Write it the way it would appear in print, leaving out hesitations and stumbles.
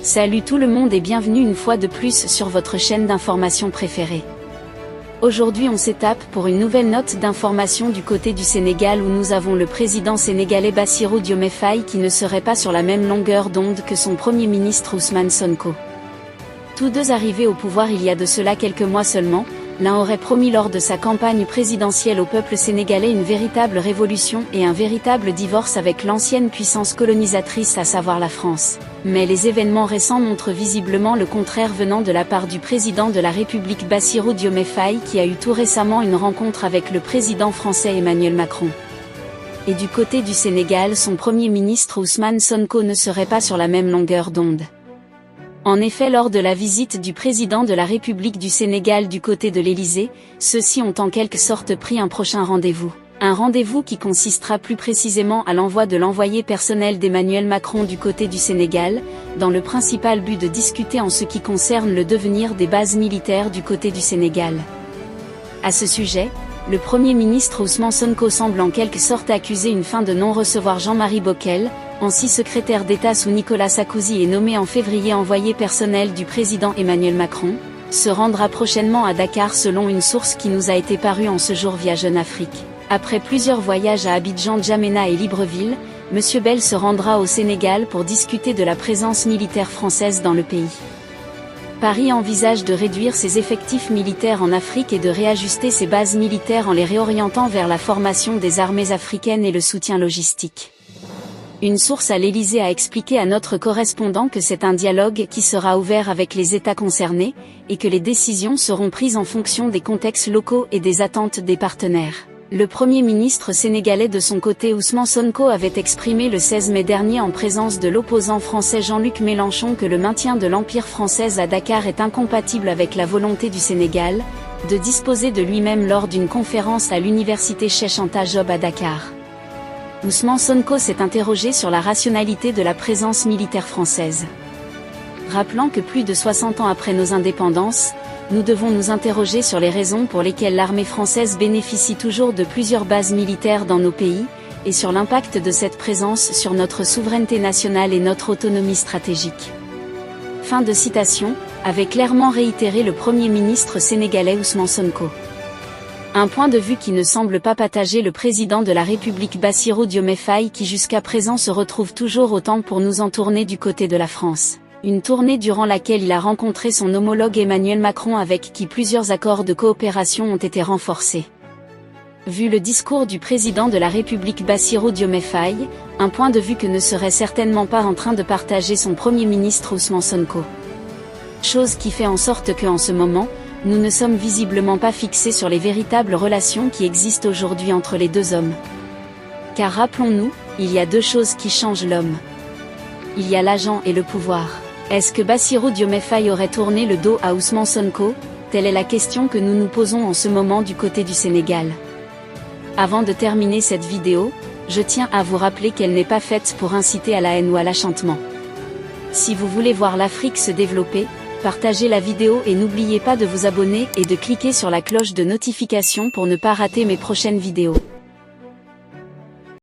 Salut tout le monde et bienvenue une fois de plus sur votre chaîne d'information préférée. Aujourd'hui on s'étape pour une nouvelle note d'information du côté du Sénégal où nous avons le président sénégalais Bassirou Diomaye Faye qui ne serait pas sur la même longueur d'onde que son premier ministre Ousmane Sonko. Tous deux arrivés au pouvoir il y a de cela quelques mois seulement, l'un aurait promis lors de sa campagne présidentielle au peuple sénégalais une véritable révolution et un véritable divorce avec l'ancienne puissance colonisatrice à savoir la France. Mais les événements récents montrent visiblement le contraire venant de la part du président de la République Bassirou Diomaye Faye qui a eu tout récemment une rencontre avec le président français Emmanuel Macron. Et du côté du Sénégal, son premier ministre Ousmane Sonko ne serait pas sur la même longueur d'onde. En effet, lors de la visite du président de la République du Sénégal du côté de l'Élysée, ceux-ci ont en quelque sorte pris un prochain rendez-vous. Un rendez-vous qui consistera plus précisément à l'envoi de l'envoyé personnel d'Emmanuel Macron du côté du Sénégal, dans le principal but de discuter en ce qui concerne le devenir des bases militaires du côté du Sénégal. À ce sujet, le Premier ministre Ousmane Sonko semble en quelque sorte accuser une fin de non-recevoir Jean-Marie Bockel, ancien secrétaire d'État sous Nicolas Sarkozy et nommé en février envoyé personnel du président Emmanuel Macron, se rendra prochainement à Dakar selon une source qui nous a été parue en ce jour via Jeune Afrique. Après plusieurs voyages à Abidjan, N'Djamena et Libreville, M. Bell se rendra au Sénégal pour discuter de la présence militaire française dans le pays. Paris envisage de réduire ses effectifs militaires en Afrique et de réajuster ses bases militaires en les réorientant vers la formation des armées africaines et le soutien logistique. Une source à l'Élysée a expliqué à notre correspondant que c'est un dialogue qui sera ouvert avec les États concernés, et que les décisions seront prises en fonction des contextes locaux et des attentes des partenaires. Le Premier ministre sénégalais de son côté Ousmane Sonko avait exprimé le 16 mai dernier en présence de l'opposant français Jean-Luc Mélenchon que le maintien de l'Empire français à Dakar est incompatible avec la volonté du Sénégal, de disposer de lui-même lors d'une conférence à l'université Cheikh Anta Diop à Dakar. Ousmane Sonko s'est interrogé sur la rationalité de la présence militaire française. Rappelant que plus de 60 ans après nos indépendances, nous devons nous interroger sur les raisons pour lesquelles l'armée française bénéficie toujours de plusieurs bases militaires dans nos pays, et sur l'impact de cette présence sur notre souveraineté nationale et notre autonomie stratégique. Fin de citation, avait clairement réitéré le Premier ministre sénégalais Ousmane Sonko. Un point de vue qui ne semble pas partager le président de la République Bassirou Diomaye Faye qui jusqu'à présent se retrouve toujours autant pour nous en tourner du côté de la France. Une tournée durant laquelle il a rencontré son homologue Emmanuel Macron avec qui plusieurs accords de coopération ont été renforcés. Vu le discours du président de la République Bassirou Diomaye Faye, un point de vue que ne serait certainement pas en train de partager son premier ministre Ousmane Sonko. Chose qui fait en sorte que en ce moment, nous ne sommes visiblement pas fixés sur les véritables relations qui existent aujourd'hui entre les deux hommes. Car rappelons-nous, il y a deux choses qui changent l'homme. Il y a l'agent et le pouvoir. Est-ce que Bassirou Diomaye Faye aurait tourné le dos à Ousmane Sonko? Telle est la question que nous nous posons en ce moment du côté du Sénégal. Avant de terminer cette vidéo, je tiens à vous rappeler qu'elle n'est pas faite pour inciter à la haine ou à l'achantement. Si vous voulez voir l'Afrique se développer, partagez la vidéo et n'oubliez pas de vous abonner et de cliquer sur la cloche de notification pour ne pas rater mes prochaines vidéos.